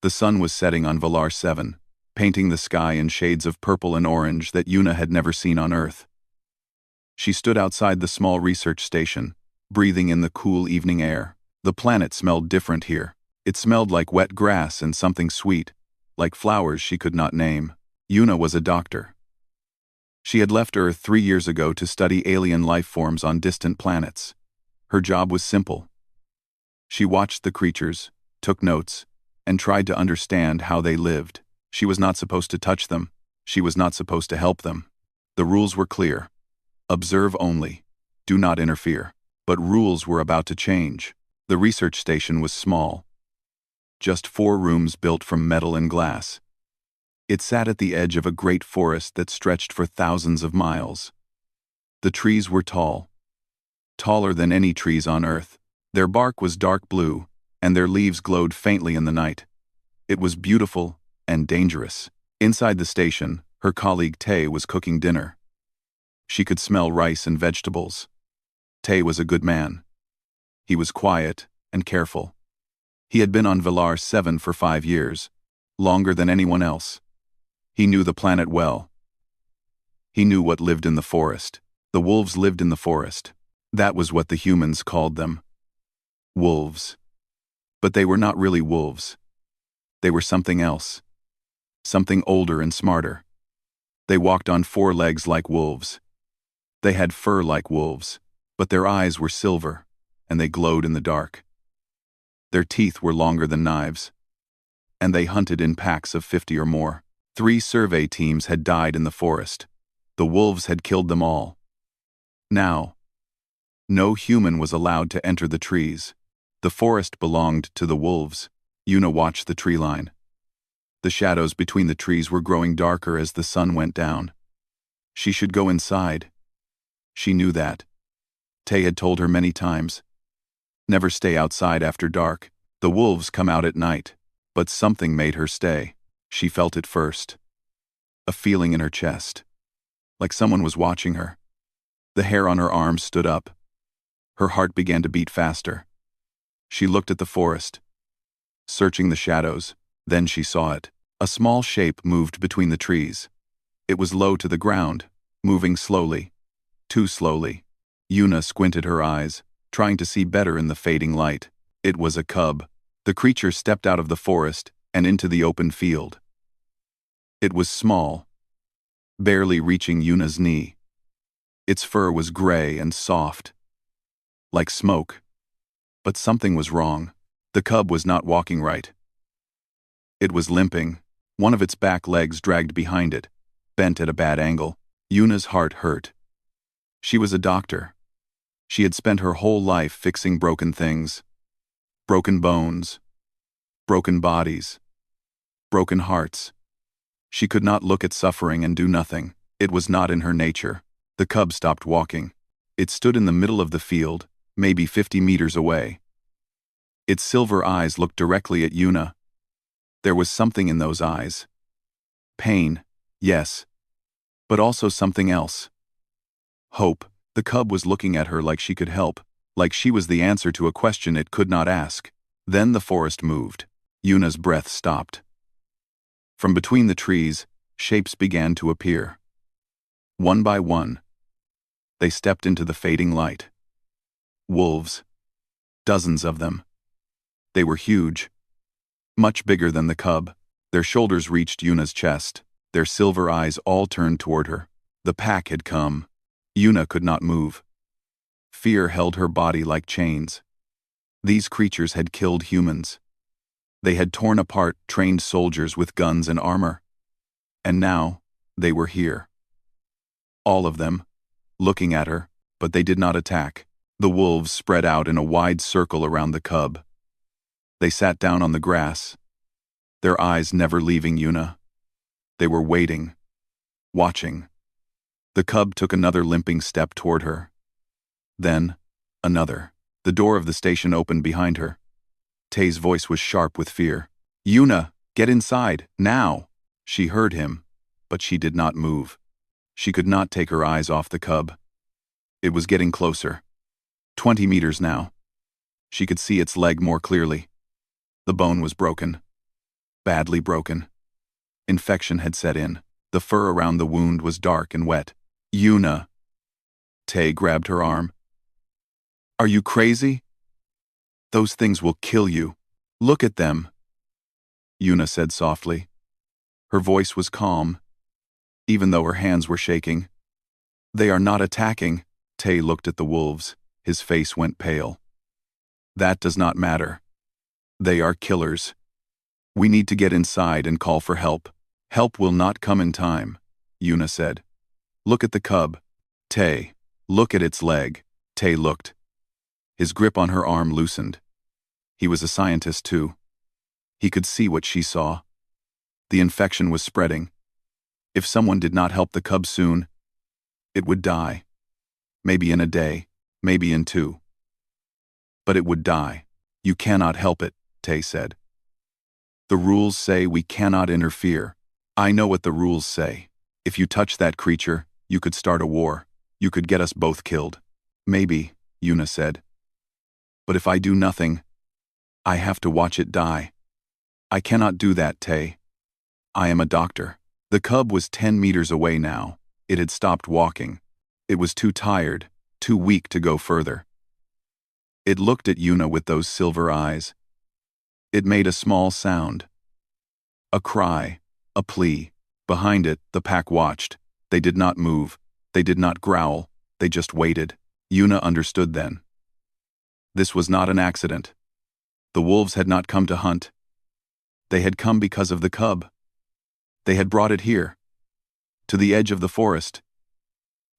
The sun was setting on Valar 7, painting the sky in shades of purple and orange that Yuna had never seen on Earth. She stood outside the small research station, breathing in the cool evening air. The planet smelled different here. It smelled like wet grass and something sweet, like flowers she could not name. Yuna was a doctor. She had left Earth 3 years ago to study alien life forms on distant planets. Her job was simple. She watched the creatures, took notes, and tried to understand how they lived. She was not supposed to touch them. She was not supposed to help them. The rules were clear. Observe only. Do not interfere. But rules were about to change. The research station was small. Just 4 rooms built from metal and glass. It sat at the edge of a great forest that stretched for thousands of miles. The trees were tall. Taller than any trees on Earth. Their bark was dark blue, and their leaves glowed faintly in the night. It was beautiful and dangerous. Inside the station, her colleague Tay was cooking dinner. She could smell rice and vegetables. Tay was a good man. He was quiet and careful. He had been on Valar 7 for 5 years, longer than anyone else. He knew the planet well. He knew what lived in the forest. The wolves lived in the forest. That was what the humans called them. Wolves. But they were not really wolves. They were something else. Something older and smarter. They walked on 4 legs like wolves. They had fur like wolves, but their eyes were silver, and they glowed in the dark. Their teeth were longer than knives, and they hunted in packs of 50 or more. 3 survey teams had died in the forest. The wolves had killed them all. Now, no human was allowed to enter the trees. The forest belonged to the wolves. Yuna watched the tree line. The shadows between the trees were growing darker as the sun went down. She should go inside. She knew that. Tay had told her many times. Never stay outside after dark. The wolves come out at night. But something made her stay. She felt it first. A feeling in her chest. Like someone was watching her. The hair on her arms stood up. Her heart began to beat faster. She looked at the forest, searching the shadows. Then she saw it. A small shape moved between the trees. It was low to the ground, moving slowly. Too slowly. Yuna squinted her eyes, trying to see better in the fading light. It was a cub. The creature stepped out of the forest and into the open field. It was small, barely reaching Yuna's knee. Its fur was gray and soft, like smoke. But something was wrong. The cub was not walking right. It was limping. One of its back legs dragged behind it, bent at a bad angle. Yuna's heart hurt. She was a doctor. She had spent her whole life fixing broken things. Broken bones. Broken bodies. Broken hearts. She could not look at suffering and do nothing. It was not in her nature. The cub stopped walking. It stood in the middle of the field, maybe 50 meters away. Its silver eyes looked directly at Yuna. There was something in those eyes. Pain, yes, but also something else. Hope. The cub was looking at her like she could help, like she was the answer to a question it could not ask. Then the forest moved. Yuna's breath stopped. From between the trees, shapes began to appear. One by one, they stepped into the fading light. Wolves. Dozens of them. They were huge. Much bigger than the cub. Their shoulders reached Yuna's chest. Their silver eyes all turned toward her. The pack had come. Yuna could not move. Fear held her body like chains. These creatures had killed humans. They had torn apart trained soldiers with guns and armor. And now, they were here. All of them, looking at her, but they did not attack. The wolves spread out in a wide circle around the cub. They sat down on the grass, their eyes never leaving Yuna. They were waiting, watching. The cub took another limping step toward her. Then, another. The door of the station opened behind her. Tay's voice was sharp with fear. "Yuna, get inside, now!" She heard him, but she did not move. She could not take her eyes off the cub. It was getting closer. 20 meters now. She could see its leg more clearly. The bone was broken. badly broken. Infection had set in. The fur around the wound was dark and wet. Yuna. Tay grabbed her arm. Are you crazy? Those things will kill you. Look at them, Yuna said softly. Her voice was calm, even though her hands were shaking. They are not attacking. Tay looked at the wolves. His face went pale. That does not matter. They are killers. We need to get inside and call for help. Help will not come in time, Yuna said. Look at the cub. Tay, look at its leg. Tay looked. His grip on her arm loosened. He was a scientist too. He could see what she saw. The infection was spreading. If someone did not help the cub soon, it would die. Maybe in a day, maybe in 2. But it would die. You cannot help it, Tay said. The rules say we cannot interfere. I know what the rules say. If you touch that creature, you could start a war. You could get us both killed. Maybe, Yuna said. But if I do nothing, I have to watch it die. I cannot do that, Tay. I am a doctor. The cub was 10 meters away now. It had stopped walking. It was too tired, too weak to go further. It looked at Yuna with those silver eyes. It made a small sound. A cry, a plea. Behind it, the pack watched. They did not move. They did not growl. They just waited. Yuna understood then. This was not an accident. The wolves had not come to hunt. They had come because of the cub. They had brought it here. To the edge of the forest.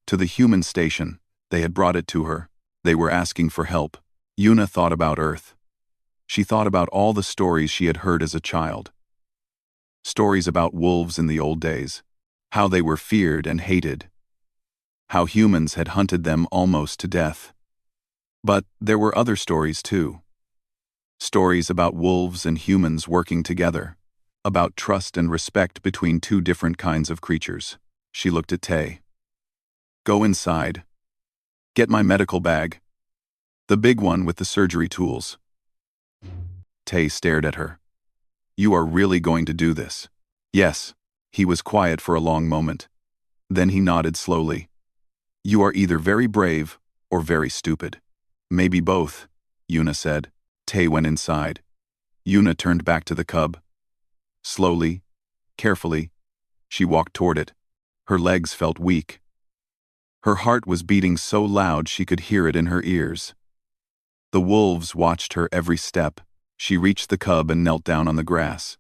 To the human station. They had brought it to her. They were asking for help. Yuna thought about Earth. She thought about all the stories she had heard as a child. Stories about wolves in the old days. How they were feared and hated. How humans had hunted them almost to death. But there were other stories too. Stories about wolves and humans working together. About trust and respect between 2 different kinds of creatures. She looked at Tay. Go inside. Get my medical bag. The big one with the surgery tools. Tay stared at her. You are really going to do this? Yes. He was quiet for a long moment. Then he nodded slowly. You are either very brave or very stupid. Maybe both, Yuna said. Tay went inside. Yuna turned back to the cub. Slowly, carefully, she walked toward it. Her legs felt weak. Her heart was beating so loud she could hear it in her ears. The wolves watched her every step. She reached the cub and knelt down on the grass.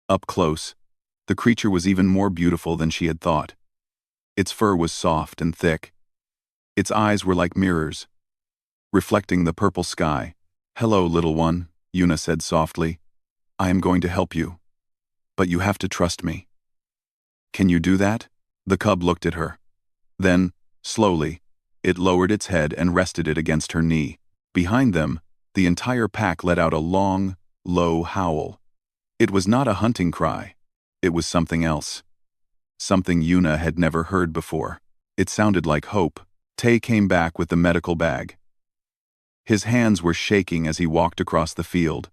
Up close, the creature was even more beautiful than she had thought. Its fur was soft and thick. Its eyes were like mirrors, reflecting the purple sky. Hello, little one, Yuna said softly. I am going to help you. But you have to trust me. Can you do that? The cub looked at her. Then, slowly, it lowered its head and rested it against her knee. Behind them, the entire pack let out a long, low howl. It was not a hunting cry. It was something else. Something Yuna had never heard before. It sounded like hope. Tay came back with the medical bag. His hands were shaking as he walked across the field.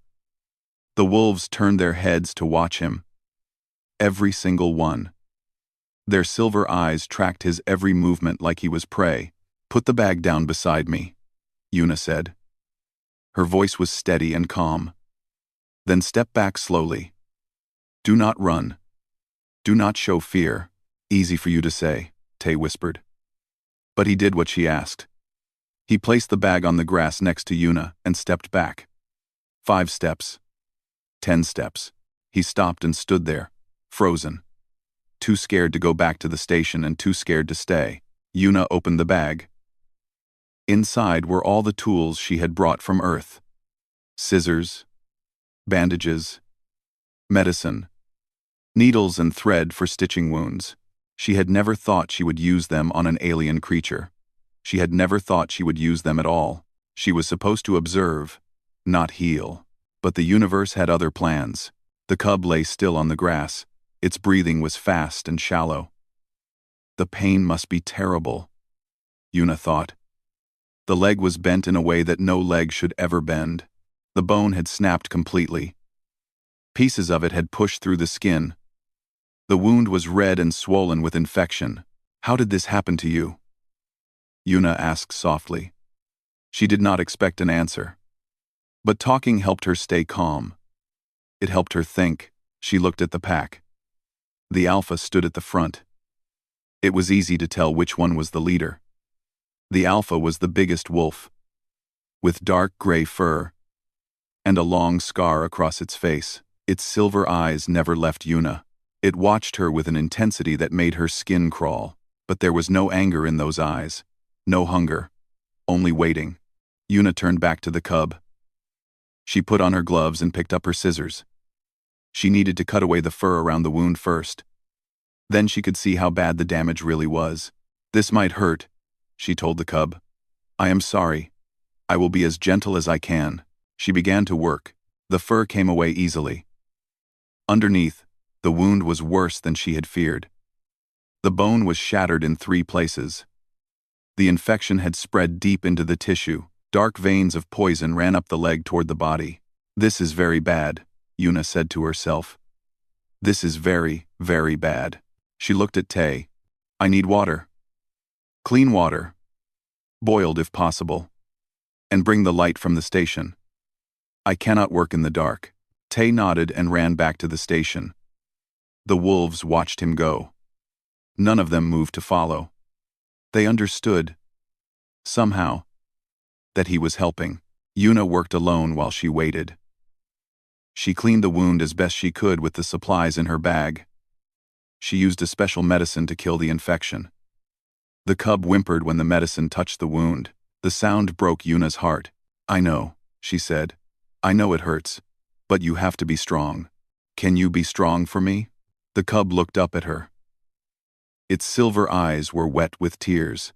The wolves turned their heads to watch him. Every single one. Their silver eyes tracked his every movement like he was prey. Put the bag down beside me, Yuna said. Her voice was steady and calm. Then step back slowly. Do not run. Do not show fear. Easy for you to say, Tay whispered. But he did what she asked. He placed the bag on the grass next to Yuna and stepped back. 5 steps. 10 steps. He stopped and stood there, frozen. Too scared to go back to the station and too scared to stay. Yuna opened the bag. Inside were all the tools she had brought from Earth. Scissors, bandages, medicine, needles and thread for stitching wounds. She had never thought she would use them on an alien creature. She had never thought she would use them at all. She was supposed to observe, not heal. But the universe had other plans. The cub lay still on the grass. Its breathing was fast and shallow. The pain must be terrible, Yuna thought. The leg was bent in a way that no leg should ever bend. The bone had snapped completely. Pieces of it had pushed through the skin. The wound was red and swollen with infection. "How did this happen to you?" Yuna asked softly. She did not expect an answer. But talking helped her stay calm. It helped her think. She looked at the pack. The alpha stood at the front. It was easy to tell which one was the leader. The alpha was the biggest wolf, with dark gray fur and a long scar across its face. Its silver eyes never left Yuna. It watched her with an intensity that made her skin crawl, but there was no anger in those eyes, no hunger, only waiting. Yuna turned back to the cub. She put on her gloves and picked up her scissors. She needed to cut away the fur around the wound first. Then she could see how bad the damage really was. "This might hurt," she told the cub. "I am sorry. I will be as gentle as I can." She began to work. The fur came away easily. Underneath, the wound was worse than she had feared. The bone was shattered in 3 places. The infection had spread deep into the tissue. Dark veins of poison ran up the leg toward the body. "This is very bad," Yuna said to herself. "This is very, very bad." She looked at Tay. "I need water. Clean water. Boiled if possible. And bring the light from the station. I cannot work in the dark." Tay nodded and ran back to the station. The wolves watched him go. None of them moved to follow. They understood, somehow, that he was helping. Yuna worked alone while she waited. She cleaned the wound as best she could with the supplies in her bag. She used a special medicine to kill the infection. The cub whimpered when the medicine touched the wound. The sound broke Yuna's heart. "I know," she said. "I know it hurts. But you have to be strong. Can you be strong for me?" The cub looked up at her. Its silver eyes were wet with tears.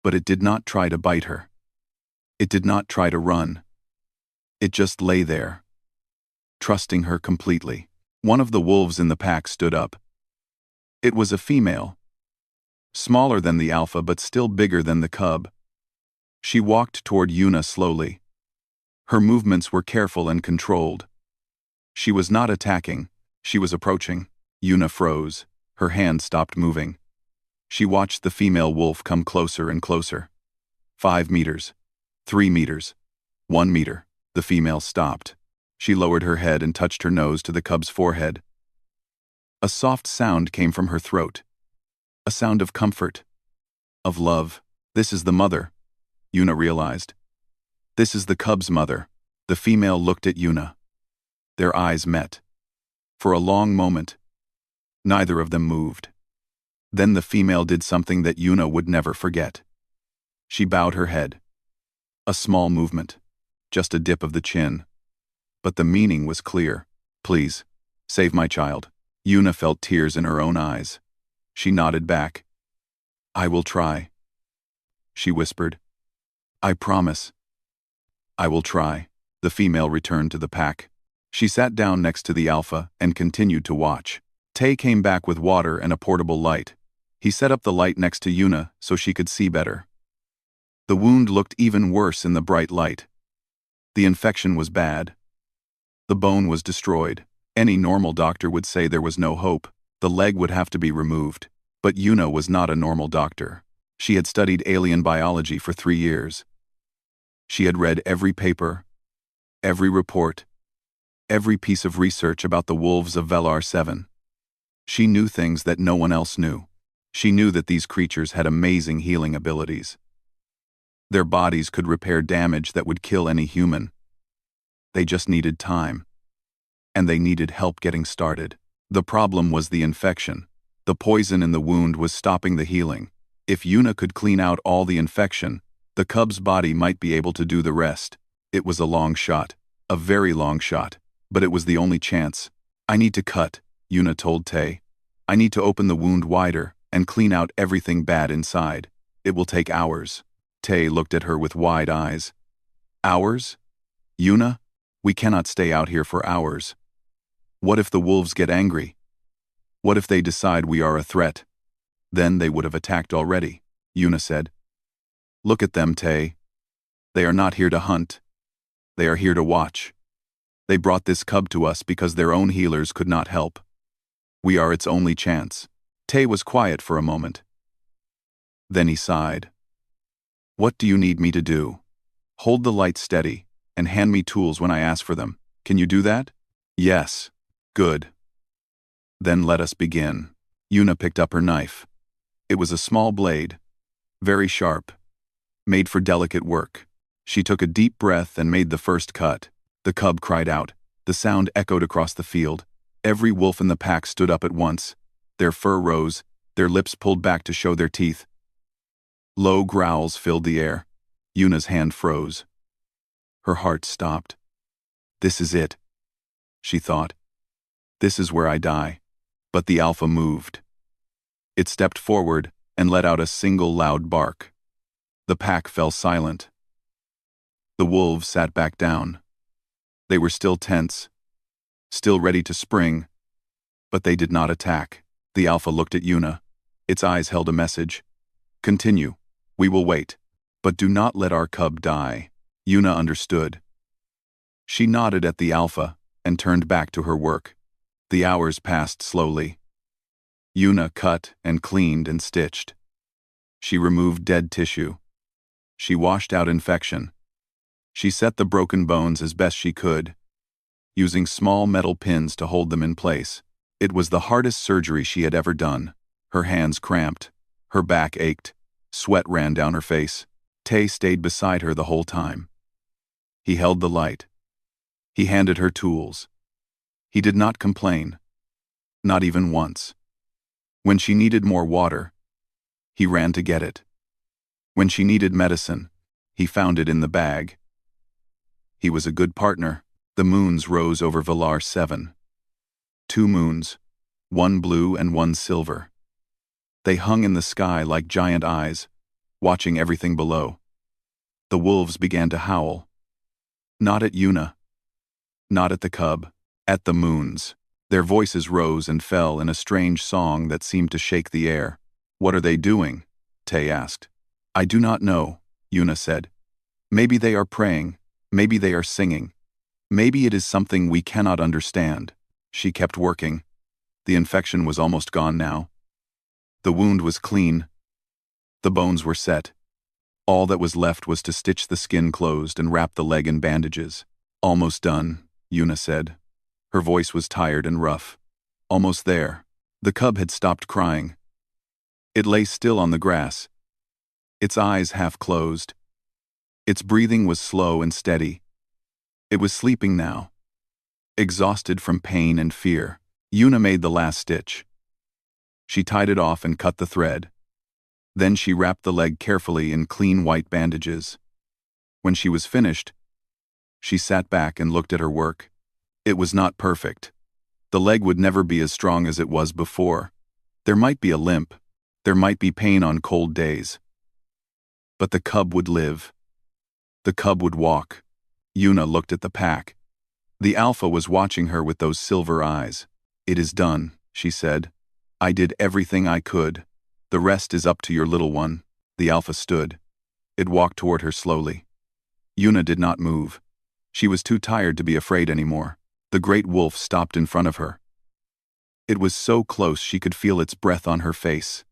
But it did not try to bite her. It did not try to run. It just lay there, trusting her completely. One of the wolves in the pack stood up. It was a female. Smaller than the alpha but still bigger than the cub. She walked toward Yuna slowly. Her movements were careful and controlled. She was not attacking, she was approaching. Yuna froze. Her hand stopped moving. She watched the female wolf come closer and closer. 5 meters. 3 meters. 1 meter. The female stopped. She lowered her head and touched her nose to the cub's forehead. A soft sound came from her throat. A sound of comfort. Of love. "This is the mother," Yuna realized. "This is the cub's mother." The female looked at Yuna. Their eyes met. For a long moment, neither of them moved. Then the female did something that Yuna would never forget. She bowed her head. A small movement. Just a dip of the chin. But the meaning was clear. "Please, save my child." Yuna felt tears in her own eyes. She nodded back. "I will try," she whispered. "I promise. I will try." The female returned to the pack. She sat down next to the alpha and continued to watch. Tay came back with water and a portable light. He set up the light next to Yuna so she could see better. The wound looked even worse in the bright light. The infection was bad. The bone was destroyed. Any normal doctor would say there was no hope. The leg would have to be removed. But Yuna was not a normal doctor. She had studied alien biology for 3 years. She had read every paper, every report, every piece of research about the wolves of Velar 7. She knew things that no one else knew. She knew that these creatures had amazing healing abilities. Their bodies could repair damage that would kill any human. They just needed time. And they needed help getting started. The problem was the infection. The poison in the wound was stopping the healing. If Yuna could clean out all the infection, the cub's body might be able to do the rest. It was a long shot. A very long shot. But it was the only chance. "I need to cut," Yuna told Tay. "I need to open the wound wider and clean out everything bad inside. It will take hours." Tay looked at her with wide eyes. "Hours? Yuna? We cannot stay out here for hours. What if the wolves get angry? What if they decide we are a threat? Then they would have attacked already," Yuna said. "Look at them, Tay. They are not here to hunt. They are here to watch. They brought this cub to us because their own healers could not help. We are its only chance. Tay was quiet for a moment. Then he sighed. What do you need me to do? Hold the light steady, and hand me tools when I ask for them. Can you do that? Yes. Good. Then let us begin. Yuna picked up her knife. It was a small blade, very sharp, made for delicate work. She took a deep breath and made the first cut. The cub cried out. The sound echoed across the field. Every wolf in the pack stood up at once. Their fur rose, their lips pulled back to show their teeth. Low growls filled the air. Yuna's hand froze. Her heart stopped. This is it, she thought. This is where I die. But the alpha moved. It stepped forward and let out a single loud bark. The pack fell silent. The wolves sat back down. They were still tense, still ready to spring, but they did not attack. The alpha looked at Yuna. Its eyes held a message. Continue. We will wait. But do not let our cub die. Yuna understood. She nodded at the alpha and turned back to her work. The hours passed slowly. Yuna cut and cleaned and stitched. She removed dead tissue. She washed out infection. She set the broken bones as best she could, using small metal pins to hold them in place. It was the hardest surgery she had ever done. Her hands cramped. Her back ached. Sweat ran down her face. Tay stayed beside her the whole time. He held the light. He handed her tools. He did not complain. Not even once. When she needed more water, he ran to get it. When she needed medicine, he found it in the bag. He was a good partner. The moons rose over Valar 7. 2 moons, one blue and one silver. They hung in the sky like giant eyes, watching everything below. The wolves began to howl. Not at Yuna. Not at the cub. At the moons. Their voices rose and fell in a strange song that seemed to shake the air. What are they doing? Tay asked. I do not know, Yuna said. Maybe they are praying. Maybe they are singing. Maybe it is something we cannot understand. She kept working. The infection was almost gone now. The wound was clean. The bones were set. All that was left was to stitch the skin closed and wrap the leg in bandages. Almost done, Yuna said. Her voice was tired and rough. Almost there. The cub had stopped crying. It lay still on the grass, its eyes half closed. Its breathing was slow and steady. It was sleeping now, exhausted from pain and fear. Yuna made the last stitch. She tied it off and cut the thread. Then she wrapped the leg carefully in clean white bandages. When she was finished, she sat back and looked at her work. It was not perfect. The leg would never be as strong as it was before. There might be a limp. There might be pain on cold days. But the cub would live. The cub would walk. Yuna looked at the pack. The alpha was watching her with those silver eyes. It is done, she said. I did everything I could. The rest is up to your little one. The alpha stood. It walked toward her slowly. Yuna did not move. She was too tired to be afraid anymore. The great wolf stopped in front of her. It was so close she could feel its breath on her face.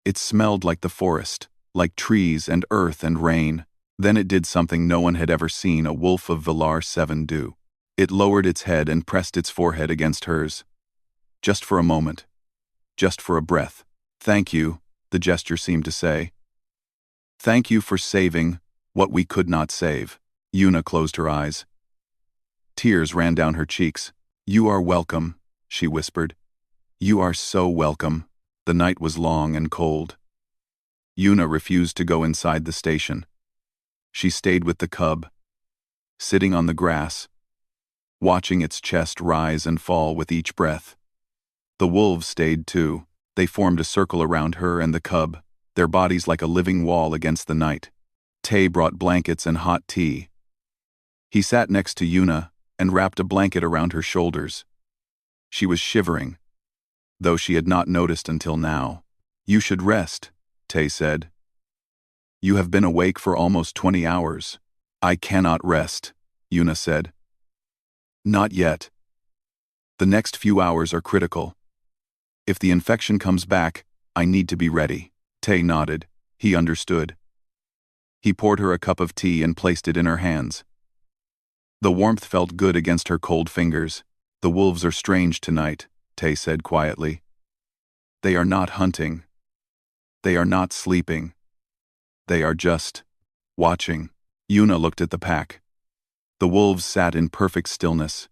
It smelled like the forest, like trees and earth and rain. Then it did something no one had ever seen a wolf of Valar 7 do. It lowered its head and pressed its forehead against hers. Just for a moment. Just for a breath. Thank you, the gesture seemed to say. Thank you for saving what we could not save. Yuna closed her eyes. Tears ran down her cheeks. You are welcome, she whispered. You are so welcome. The night was long and cold. Yuna refused to go inside the station. She stayed with the cub, sitting on the grass, watching its chest rise and fall with each breath. The wolves stayed too. They formed a circle around her and the cub, their bodies like a living wall against the night. Tay brought blankets and hot tea. He sat next to Yuna and wrapped a blanket around her shoulders. She was shivering, though she had not noticed until now. You should rest, Tay said. You have been awake for almost 20 hours. I cannot rest, Yuna said. Not yet. The next few hours are critical. If the infection comes back, I need to be ready. Tay nodded. He understood. He poured her a cup of tea and placed it in her hands. The warmth felt good against her cold fingers. The wolves are strange tonight, Tay said quietly. They are not hunting. They are not sleeping. They are just watching. Yuna looked at the pack. The wolves sat in perfect stillness,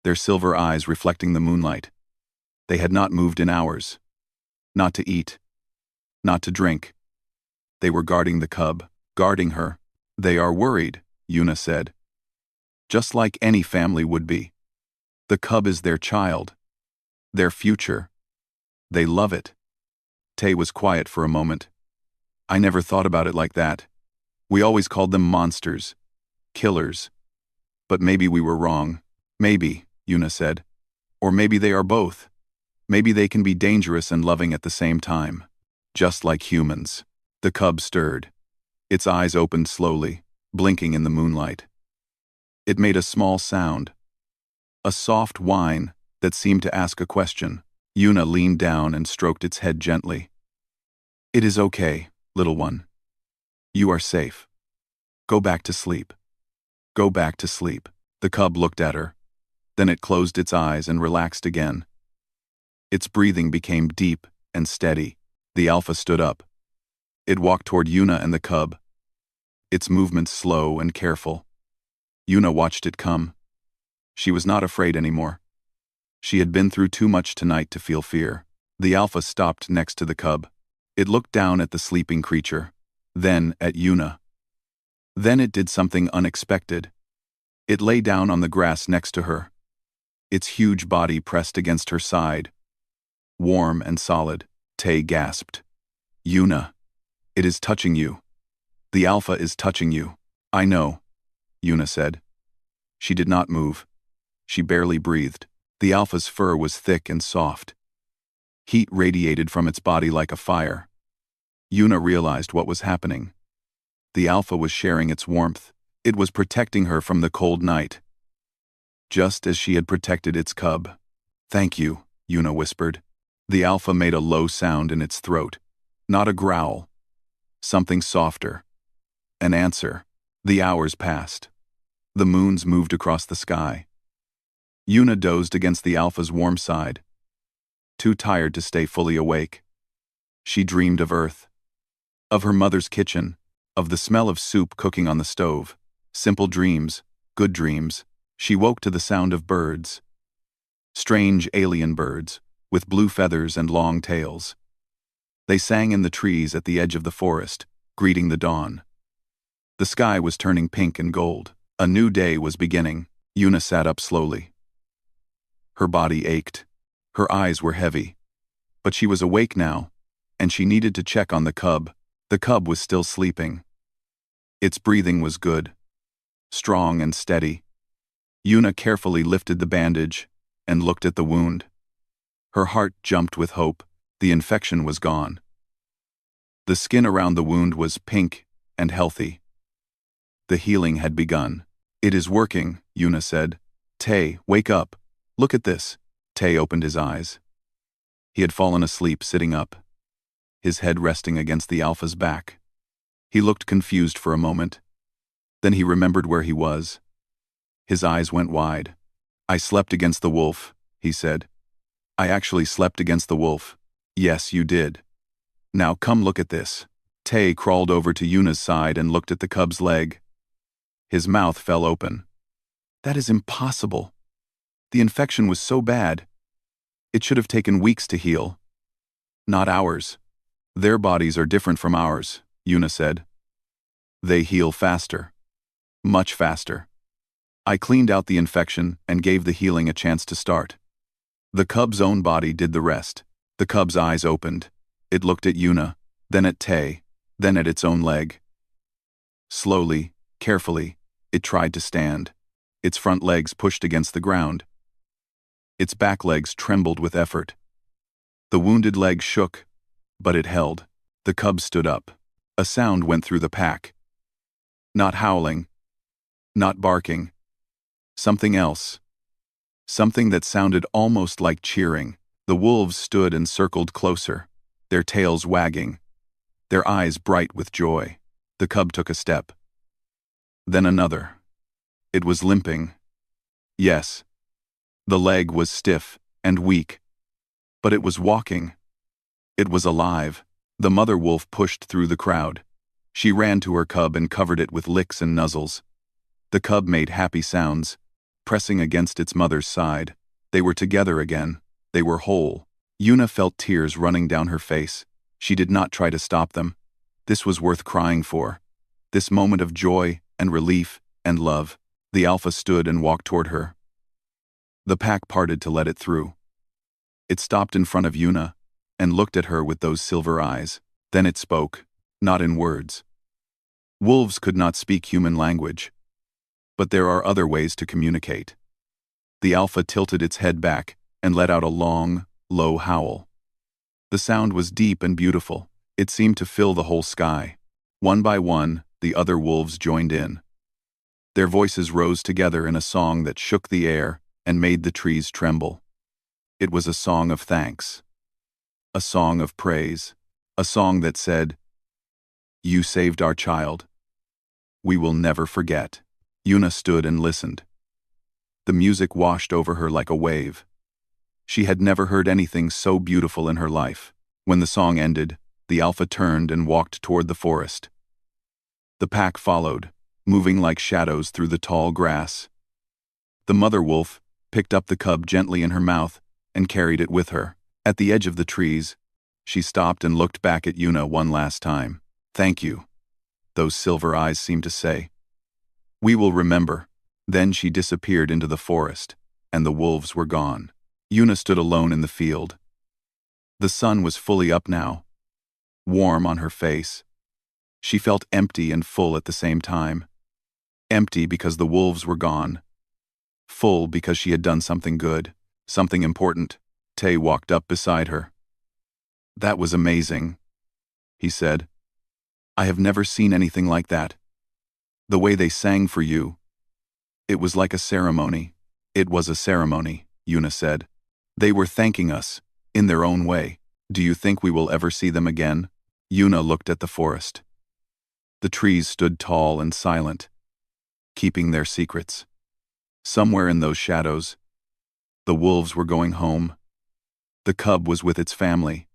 their silver eyes reflecting the moonlight. They had not moved in hours. Not to eat. Not to drink. They were guarding the cub, guarding her. They are worried, Yuna said. Just like any family would be. The cub is their child. Their future. They love it. Tay was quiet for a moment. I never thought about it like that. We always called them monsters. Killers. But maybe we were wrong. Maybe, Yuna said. Or maybe they are both. Maybe they can be dangerous and loving at the same time. Just like humans. The cub stirred. Its eyes opened slowly, blinking in the moonlight. It made a small sound. A soft whine that seemed to ask a question. Yuna leaned down and stroked its head gently. It is okay, little one. You are safe. Go back to sleep. Go back to sleep. The cub looked at her. Then it closed its eyes and relaxed again. Its breathing became deep and steady. The alpha stood up. It walked toward Yuna and the cub. Its movements slow and careful. Yuna watched it come. She was not afraid anymore. She had been through too much tonight to feel fear. The alpha stopped next to the cub. It looked down at the sleeping creature, then at Yuna. Then it did something unexpected. It lay down on the grass next to her. Its huge body pressed against her side. Warm and solid, Tay gasped. Yuna, it is touching you. The alpha is touching you. I know, Yuna said. She did not move. She barely breathed. The alpha's fur was thick and soft. Heat radiated from its body like a fire. Yuna realized what was happening. The alpha was sharing its warmth. It was protecting her from the cold night. Just as she had protected its cub. Thank you, Yuna whispered. The alpha made a low sound in its throat. Not a growl. Something softer. An answer. The hours passed. The moons moved across the sky. Yuna dozed against the alpha's warm side. Too tired to stay fully awake. She dreamed of Earth. Of her mother's kitchen. Of the smell of soup cooking on the stove. Simple dreams, good dreams. She woke to the sound of birds. Strange alien birds, with blue feathers and long tails. They sang in the trees at the edge of the forest, greeting the dawn. The sky was turning pink and gold. A new day was beginning. Yuna sat up slowly. Her body ached. Her eyes were heavy. But she was awake now, and she needed to check on the cub. The cub was still sleeping. Its breathing was good. Strong and steady. Yuna carefully lifted the bandage and looked at the wound. Her heart jumped with hope. The infection was gone. The skin around the wound was pink and healthy. The healing had begun. It is working, Yuna said. Tay, wake up. Look at this. Tay opened his eyes. He had fallen asleep sitting up, his head resting against the alpha's back. He looked confused for a moment. Then he remembered where he was. His eyes went wide. I slept against the wolf, he said. I actually slept against the wolf. Yes, you did. Now come look at this. Tay crawled over to Yuna's side and looked at the cub's leg. His mouth fell open. That is impossible. The infection was so bad. It should have taken weeks to heal. Not hours. Their bodies are different from ours, Yuna said. They heal faster. Much faster. I cleaned out the infection and gave the healing a chance to start. The cub's own body did the rest. The cub's eyes opened. It looked at Yuna, then at Tay, then at its own leg. Slowly, carefully, it tried to stand. Its front legs pushed against the ground. Its back legs trembled with effort. The wounded leg shook, but it held. The cub stood up. A sound went through the pack. Not howling. Not barking. Something else. Something that sounded almost like cheering. The wolves stood and circled closer, their tails wagging, their eyes bright with joy. The cub took a step. Then another. It was limping. Yes. The leg was stiff and weak, but it was walking. It was alive. The mother wolf pushed through the crowd. She ran to her cub and covered it with licks and nuzzles. The cub made happy sounds, pressing against its mother's side. They were together again. They were whole. Yuna felt tears running down her face. She did not try to stop them. This was worth crying for. This moment of joy and relief and love. The alpha stood and walked toward her. The pack parted to let it through. It stopped in front of Yuna and looked at her with those silver eyes. Then it spoke, not in words. Wolves could not speak human language. But there are other ways to communicate. The alpha tilted its head back and let out a long, low howl. The sound was deep and beautiful. It seemed to fill the whole sky. One by one, the other wolves joined in. Their voices rose together in a song that shook the air and made the trees tremble. It was a song of thanks. A song of praise. A song that said, "You saved our child. We will never forget." Yuna stood and listened. The music washed over her like a wave. She had never heard anything so beautiful in her life. When the song ended, the alpha turned and walked toward the forest. The pack followed, moving like shadows through the tall grass. The mother wolf picked up the cub gently in her mouth and carried it with her. At the edge of the trees, she stopped and looked back at Yuna one last time. "Thank you," those silver eyes seemed to say. "We will remember." Then she disappeared into the forest, and the wolves were gone. Yuna stood alone in the field. The sun was fully up now, warm on her face. She felt empty and full at the same time. Empty because the wolves were gone. Full because she had done something good, something important. Tay walked up beside her. "That was amazing," he said. "I have never seen anything like that. The way they sang for you. It was like a ceremony." "It was a ceremony," Yuna said. "They were thanking us, in their own way. Do you think we will ever see them again?" Yuna looked at the forest. The trees stood tall and silent, keeping their secrets. Somewhere in those shadows, the wolves were going home. The cub was with its family.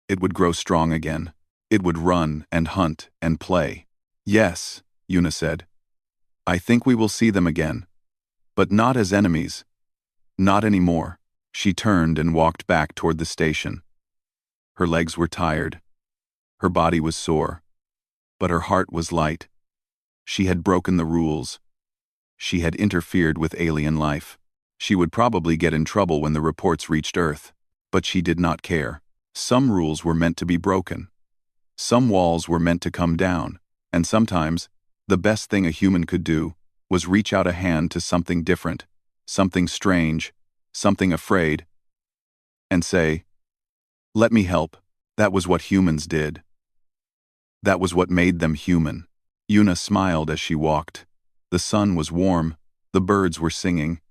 It would grow strong again. It would run and hunt and play. "Yes," Yuna said. "I think we will see them again. But not as enemies. Not anymore." She turned and walked back toward the station. Her legs were tired. Her body was sore. But her heart was light. She had broken the rules. She had interfered with alien life. She would probably get in trouble when the reports reached Earth. But she did not care. Some rules were meant to be broken. Some walls were meant to come down. And sometimes, the best thing a human could do was reach out a hand to something different, something strange, something afraid, and say, "Let me help." That was what humans did. That was what made them human. Yuna smiled as she walked. The sun was warm, the birds were singing,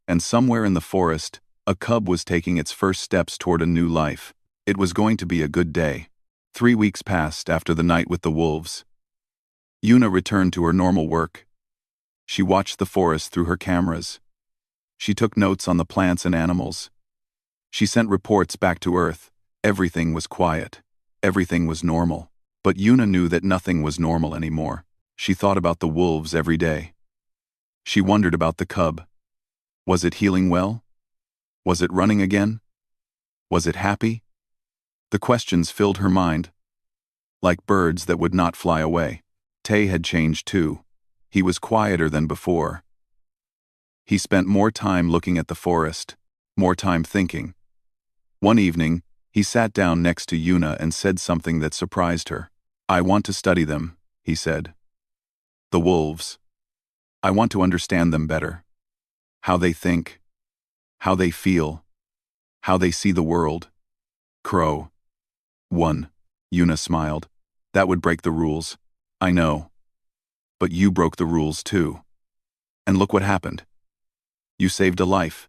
and somewhere in the forest, a cub was taking its first steps toward a new life. It was going to be a good day. 3 weeks passed after the night with the wolves. Yuna returned to her normal work. She watched the forest through her cameras. She took notes on the plants and animals. She sent reports back to Earth. Everything was quiet. Everything was normal. But Yuna knew that nothing was normal anymore. She thought about the wolves every day. She wondered about the cub. Was it healing well? Was it running again? Was it happy? The questions filled her mind, like birds that would not fly away. Tay had changed too. He was quieter than before. He spent more time looking at the forest, more time thinking. One evening, he sat down next to Yuna and said something that surprised her. "I want to study them," he said. "The wolves. I want to understand them better. How they think. How they feel. How they see the world." Crow. "One." Yuna smiled. "That would break the rules. I know. But you broke the rules too. And look what happened. You saved a life.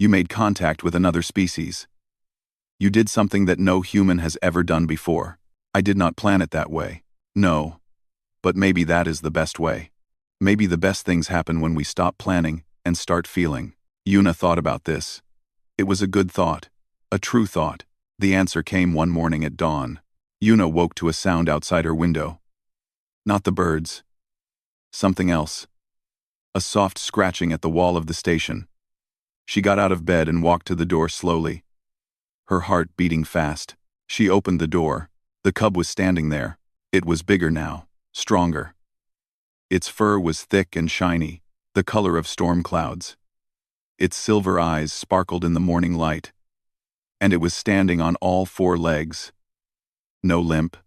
You made contact with another species. You did something that no human has ever done before. I did not plan it that way. No. But maybe that is the best way. Maybe the best things happen when we stop planning and start feeling. Yuna thought about this. It was a good thought. A true thought. The answer came one morning at dawn. Yuna woke to a sound outside her window. Not the birds. Something else. A soft scratching at the wall of the station. She got out of bed and walked to the door slowly. Her heart beating fast. She opened the door. The cub was standing there. It was bigger now, stronger. Its fur was thick and shiny, the color of storm clouds. Its silver eyes sparkled in the morning light. And it was standing on all four legs. No limp,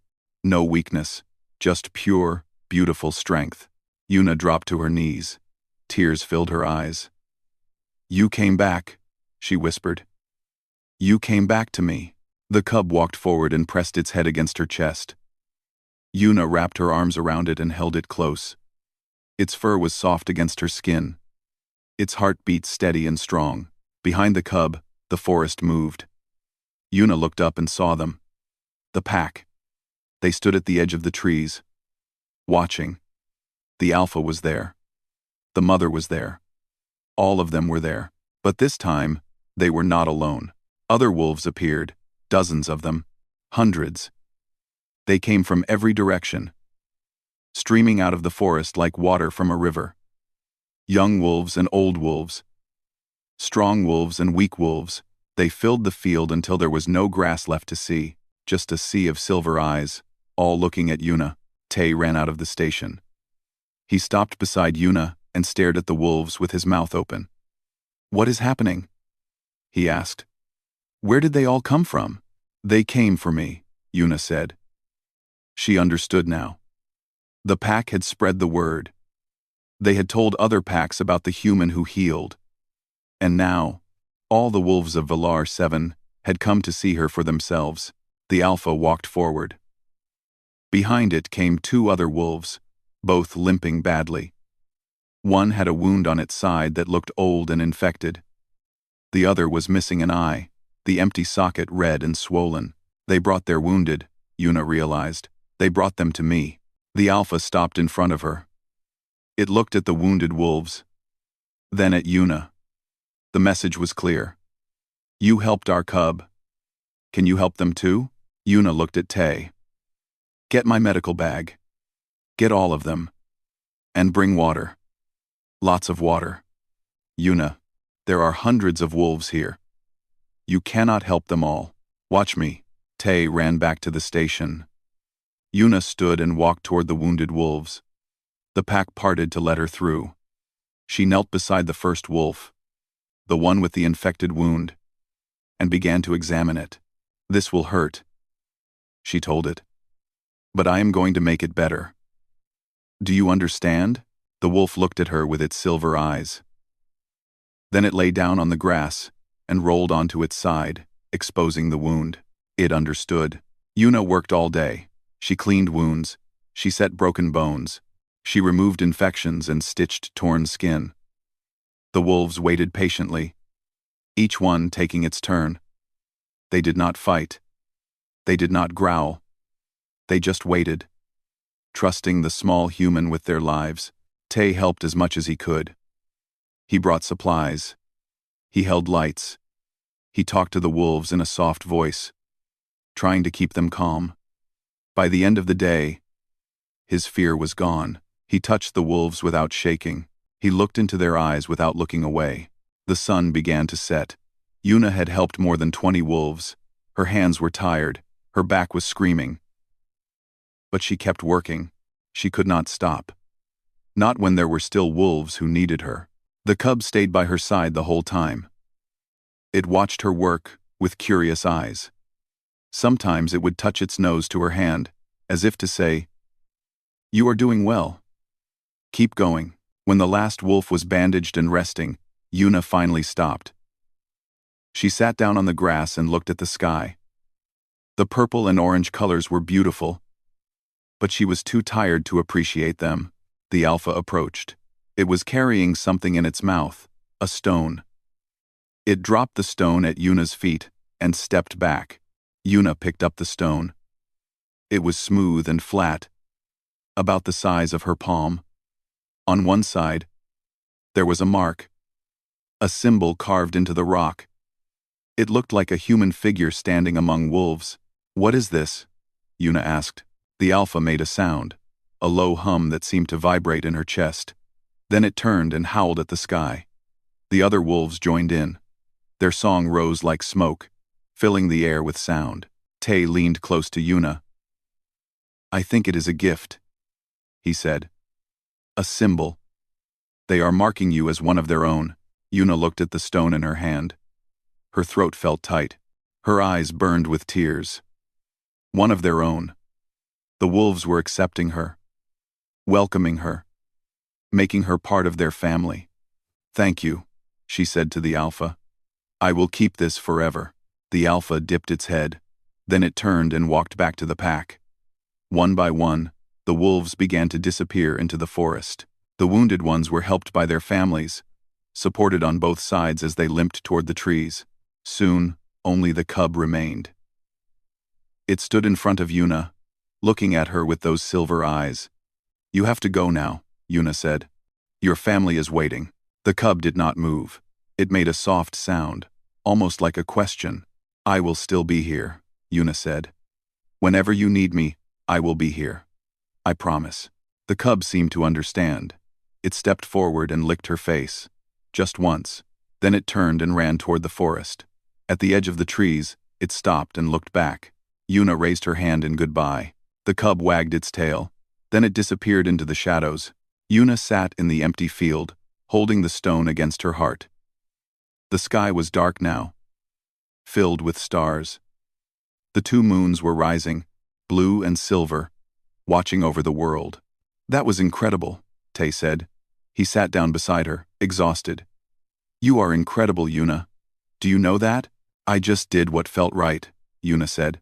no weakness, just pure, beautiful strength. Yuna dropped to her knees. Tears filled her eyes. "You came back," she whispered. "You came back to me." The cub walked forward and pressed its head against her chest. Yuna wrapped her arms around it and held it close. Its fur was soft against her skin. Its heart beat steady and strong. Behind the cub, the forest moved. Yuna looked up and saw them. The pack. They stood at the edge of the trees, watching. The alpha was there. The mother was there. All of them were there. But this time, they were not alone. Other wolves appeared, dozens of them, hundreds. They came from every direction, streaming out of the forest like water from a river. Young wolves and old wolves, strong wolves and weak wolves, they filled the field until there was no grass left to see, just a sea of silver eyes, all looking at Yuna. Tay ran out of the station. He stopped beside Yuna and stared at the wolves with his mouth open. "What is happening?" he asked. "Where did they all come from?" "They came for me," Yuna said. She understood now. The pack had spread the word. They had told other packs about the human who healed. And now, all the wolves of Valar 7 had come to see her for themselves. The alpha walked forward. Behind it came two other wolves, both limping badly. One had a wound on its side that looked old and infected. The other was missing an eye, the empty socket red and swollen. They brought their wounded, Yuna realized. They brought them to me. The alpha stopped in front of her. It looked at the wounded wolves, then at Yuna. The message was clear. "You helped our cub. Can you help them too?" Yuna looked at Tay. "Get my medical bag. Get all of them. And bring water. Lots of water. Yuna, there are hundreds of wolves here. You cannot help them all. Watch me." Tay ran back to the station. Yuna stood and walked toward the wounded wolves. The pack parted to let her through. She knelt beside the first wolf, the one with the infected wound, and began to examine it. "This will hurt," she told it. "But I am going to make it better. Do you understand?" The wolf looked at her with its silver eyes. Then it lay down on the grass and rolled onto its side, exposing the wound. It understood. Yuna worked all day. She cleaned wounds. She set broken bones. She removed infections and stitched torn skin. The wolves waited patiently, each one taking its turn. They did not fight. They did not growl. They just waited, trusting the small human with their lives. Tay helped as much as he could. He brought supplies. He held lights. He talked to the wolves in a soft voice, trying to keep them calm. By the end of the day, his fear was gone. He touched the wolves without shaking. He looked into their eyes without looking away. The sun began to set. Yuna had helped more than 20 wolves. Her hands were tired. Her back was screaming. But she kept working. She could not stop. Not when there were still wolves who needed her. The cub stayed by her side the whole time. It watched her work with curious eyes. Sometimes it would touch its nose to her hand, as if to say, "You are doing well. Keep going." When the last wolf was bandaged and resting, Yuna finally stopped. She sat down on the grass and looked at the sky. The purple and orange colors were beautiful, but she was too tired to appreciate them. The alpha approached. It was carrying something in its mouth, a stone. It dropped the stone at Yuna's feet and stepped back. Yuna picked up the stone. It was smooth and flat, about the size of her palm. On one side, there was a mark, a symbol carved into the rock. It looked like a human figure standing among wolves. "What is this?" Yuna asked. The alpha made a sound, a low hum that seemed to vibrate in her chest. Then it turned and howled at the sky. The other wolves joined in. Their song rose like smoke, filling the air with sound. Tay leaned close to Yuna. "I think it is a gift," he said. "A symbol. They are marking you as one of their own." Yuna looked at the stone in her hand. Her throat felt tight. Her eyes burned with tears. One of their own. The wolves were accepting her, welcoming her, making her part of their family. "Thank you," she said to the alpha. "I will keep this forever." The alpha dipped its head. Then it turned and walked back to the pack. One by one, the wolves began to disappear into the forest. The wounded ones were helped by their families, supported on both sides as they limped toward the trees. Soon, only the cub remained. It stood in front of Yuna, looking at her with those silver eyes. "You have to go now," Yuna said. "Your family is waiting." The cub did not move. It made a soft sound, almost like a question. "I will still be here," Yuna said. "Whenever you need me, I will be here. I promise." The cub seemed to understand. It stepped forward and licked her face. Just once. Then it turned and ran toward the forest. At the edge of the trees, it stopped and looked back. Yuna raised her hand in goodbye. The cub wagged its tail. Then it disappeared into the shadows. Yuna sat in the empty field, holding the stone against her heart. The sky was dark now, filled with stars. The two moons were rising, blue and silver, watching over the world. "That was incredible," Tay said. He sat down beside her, exhausted. "You are incredible, Yuna. Do you know that?" "I just did what felt right," Yuna said.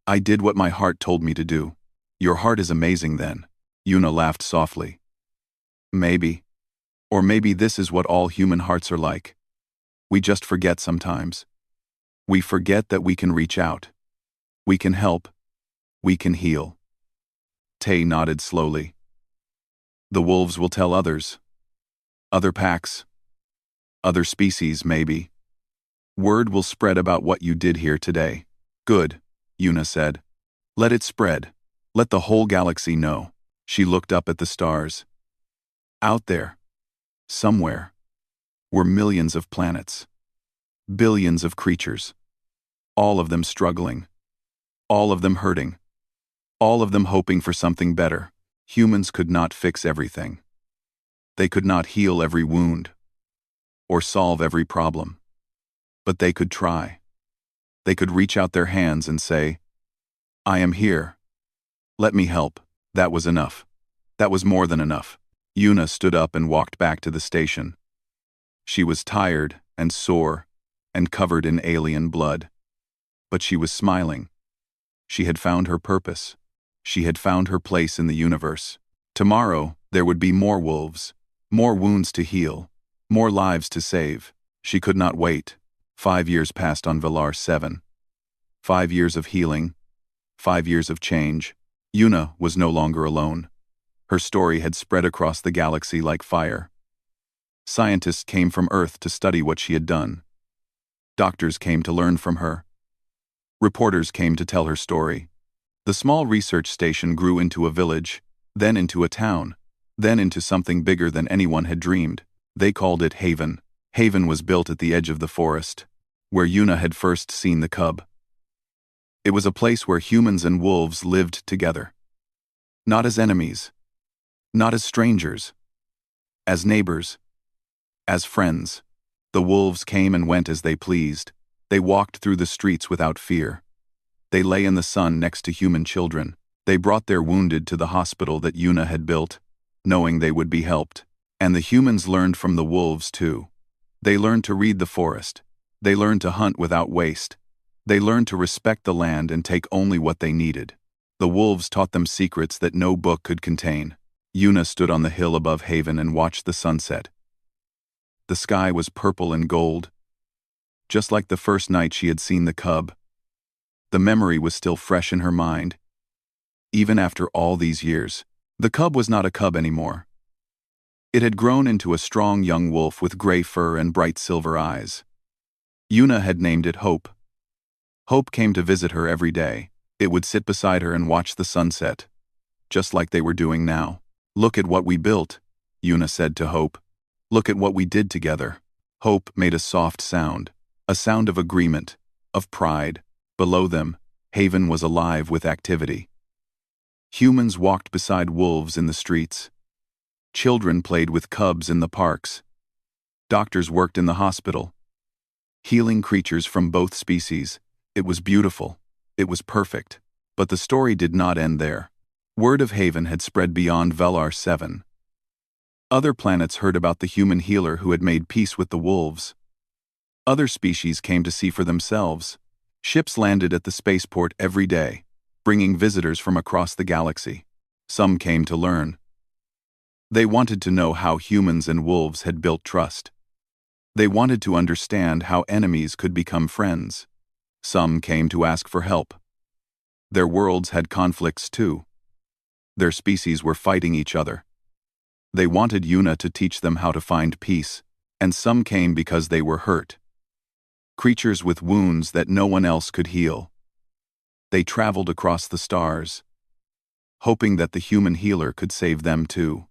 "I did what my heart told me to do." "Your heart is amazing then." Yuna laughed softly. "Maybe. Or maybe this is what all human hearts are like. We just forget sometimes. We forget that we can reach out. We can help. We can heal." Tay nodded slowly. "The wolves will tell others. Other packs. Other species, maybe. Word will spread about what you did here today." "Good," Yuna said. "Let it spread. Let the whole galaxy know." She looked up at the stars. Out there, somewhere, were millions of planets. Billions of creatures. All of them struggling. All of them hurting. All of them hoping for something better. Humans could not fix everything. They could not heal every wound or solve every problem. But they could try. They could reach out their hands and say, "I am here. Let me help." That was enough. That was more than enough. Yuna stood up and walked back to the station. She was tired and sore and covered in alien blood. But she was smiling. She had found her purpose. She had found her place in the universe. Tomorrow, there would be more wolves, more wounds to heal, more lives to save. She could not wait. 5 years passed on Valar 7. 5 years of healing. 5 years of change. Yuna was no longer alone. Her story had spread across the galaxy like fire. Scientists came from Earth to study what she had done. Doctors came to learn from her. Reporters came to tell her story. The small research station grew into a village, then into a town, then into something bigger than anyone had dreamed. They called it Haven. Haven was built at the edge of the forest, where Yuna had first seen the cub. It was a place where humans and wolves lived together. Not as enemies. Not as strangers. As neighbors. As friends. The wolves came and went as they pleased. They walked through the streets without fear. They lay in the sun next to human children. They brought their wounded to the hospital that Yuna had built, knowing they would be helped. And the humans learned from the wolves too. They learned to read the forest. They learned to hunt without waste. They learned to respect the land and take only what they needed. The wolves taught them secrets that no book could contain. Yuna stood on the hill above Haven and watched the sunset. The sky was purple and gold. just like the first night she had seen the cub. The memory was still fresh in her mind. Even after all these years, the cub was not a cub anymore. It had grown into a strong young wolf with gray fur and bright silver eyes. Yuna had named it Hope. Hope came to visit her every day. It would sit beside her and watch the sunset, just like they were doing now. "Look at what we built," Yuna said to Hope. "Look at what we did together." Hope made a soft sound, a sound of agreement, of pride. Below them, Haven was alive with activity. Humans walked beside wolves in the streets. Children played with cubs in the parks. Doctors worked in the hospital, healing creatures from both species. It was beautiful. It was perfect. But the story did not end there. Word of Haven had spread beyond Velar 7. Other planets heard about the human healer who had made peace with the wolves. Other species came to see for themselves. Ships landed at the spaceport every day, bringing visitors from across the galaxy. Some came to learn. They wanted to know how humans and wolves had built trust. They wanted to understand how enemies could become friends. Some came to ask for help. Their worlds had conflicts too. Their species were fighting each other. They wanted Yuna to teach them how to find peace, and some came because they were hurt. Creatures with wounds that no one else could heal. They traveled across the stars, hoping that the human healer could save them too.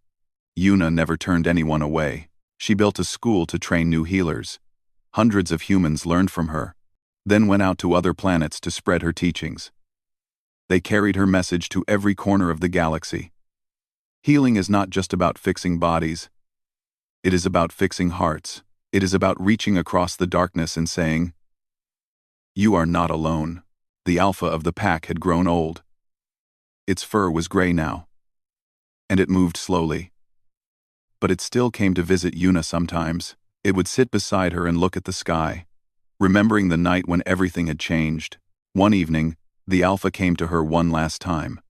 Yuna never turned anyone away. She built a school to train new healers. Hundreds of humans learned from her, then went out to other planets to spread her teachings. They carried her message to every corner of the galaxy. Healing is not just about fixing bodies. It is about fixing hearts. It is about reaching across the darkness and saying, "You are not alone." The alpha of the pack had grown old. Its fur was gray now, and it moved slowly. But it still came to visit Yuna sometimes. It would sit beside her and look at the sky, remembering the night when everything had changed. One evening, the alpha came to her one last time.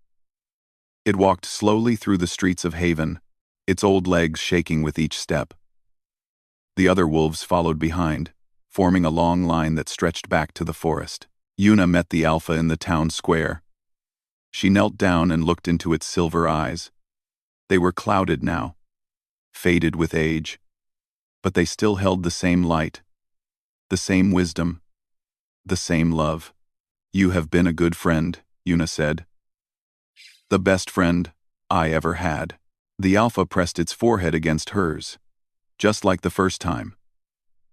It walked slowly through the streets of Haven, its old legs shaking with each step. The other wolves followed behind, forming a long line that stretched back to the forest. Yuna met the alpha in the town square. She knelt down and looked into its silver eyes. They were clouded now, faded with age, but they still held the same light, the same wisdom, the same love. "You have been a good friend," Yuna said. "The best friend I ever had." The alpha pressed its forehead against hers, just like the first time.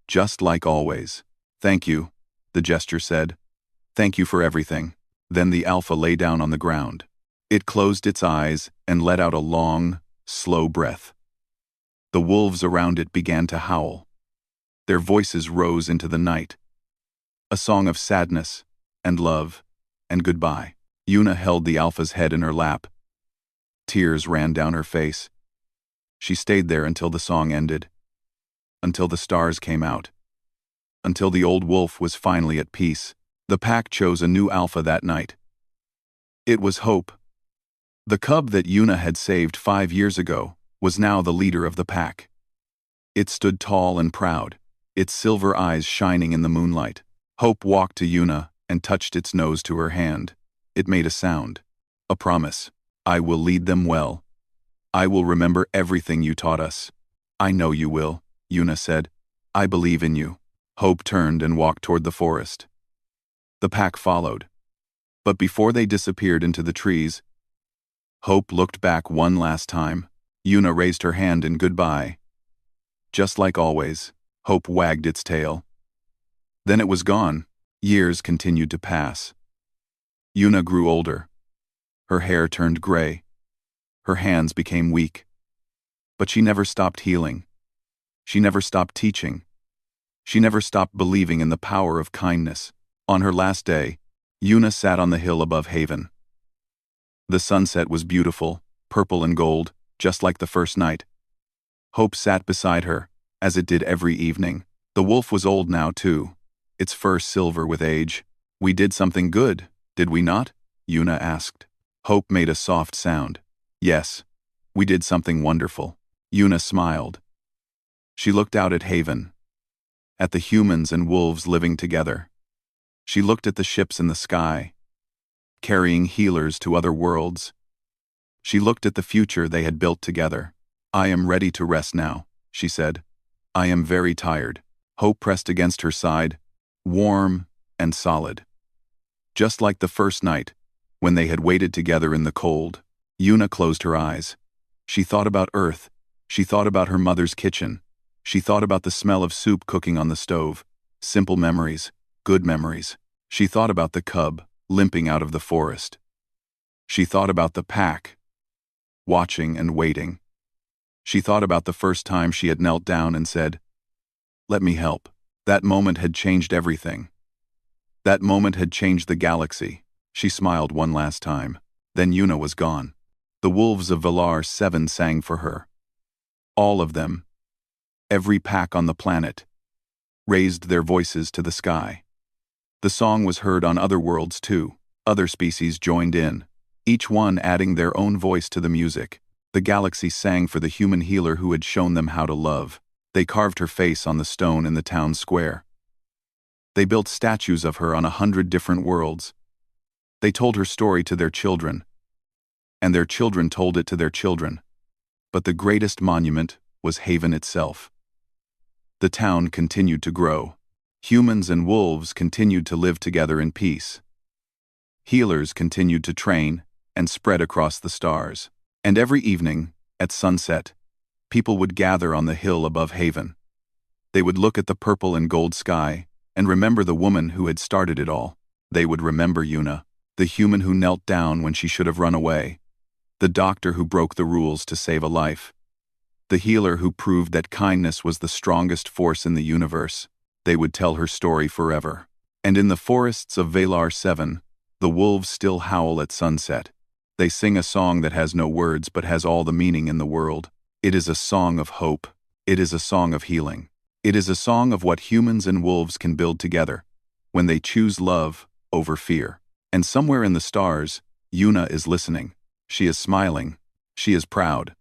Just like always. "Thank you," the gesture said. "Thank you for everything." Then the alpha lay down on the ground. It closed its eyes and let out a long, slow breath. The wolves around it began to howl. Their voices rose into the night. A song of sadness and love and goodbye. Yuna held the alpha's head in her lap. Tears ran down her face. She stayed there until the song ended, until the stars came out, until the old wolf was finally at peace. The pack chose a new alpha that night. It was Hope. The cub that Yuna had saved 5 years ago was now the leader of the pack. It stood tall and proud, its silver eyes shining in the moonlight. Hope walked to Yuna and touched its nose to her hand. It made a sound, a promise. "I will lead them well. I will remember everything you taught us." "I know you will," Yuna said. "I believe in you." Hope turned and walked toward the forest. The pack followed. But before they disappeared into the trees, Hope looked back one last time. Yuna raised her hand in goodbye. Just like always, Hope wagged its tail. Then it was gone. Years continued to pass. Yuna grew older. Her hair turned gray. Her hands became weak. But she never stopped healing. She never stopped teaching. She never stopped believing in the power of kindness. On her last day, Yuna sat on the hill above Haven. The sunset was beautiful, purple and gold, just like the first night. Hope sat beside her, as it did every evening. The wolf was old now too, its fur silver with age. "We did something good, did we not?" Yuna asked. Hope made a soft sound. "Yes, we did something wonderful." Yuna smiled. She looked out at Haven. at the humans and wolves living together. She looked at the ships in the sky, carrying healers to other worlds. She looked at the future they had built together. "I am ready to rest now," she said. "I am very tired." Hope pressed against her side, warm and solid. Just like the first night, when they had waited together in the cold, Yuna closed her eyes. She thought about Earth. She thought about her mother's kitchen. She thought about the smell of soup cooking on the stove. Simple memories, good memories. She thought about the cub limping out of the forest. She thought about the pack, watching and waiting. She thought about the first time she had knelt down and said, "Let me help." That moment had changed everything. That moment had changed the galaxy. She smiled one last time. Then Yuna was gone. The wolves of Valar 7 sang for her. All of them, every pack on the planet, raised their voices to the sky. The song was heard on other worlds too. Other species joined in, each one adding their own voice to the music. The galaxy sang for the human healer who had shown them how to love. They carved her face on the stone in the town square. They built statues of her on 100 different worlds. They told her story to their children, and their children told it to their children. But the greatest monument was Haven itself. The town continued to grow. Humans and wolves continued to live together in peace. Healers continued to train and spread across the stars. And every evening, at sunset, people would gather on the hill above Haven. They would look at the purple and gold sky and remember the woman who had started it all. They would remember Yuna, the human who knelt down when she should have run away, the doctor who broke the rules to save a life, the healer who proved that kindness was the strongest force in the universe. They would tell her story forever. And in the forests of Valar 7, the wolves still howl at sunset. They sing a song that has no words but has all the meaning in the world. It is a song of hope. It is a song of healing. It is a song of what humans and wolves can build together when they choose love over fear. And somewhere in the stars, Yuna is listening. She is smiling. She is proud.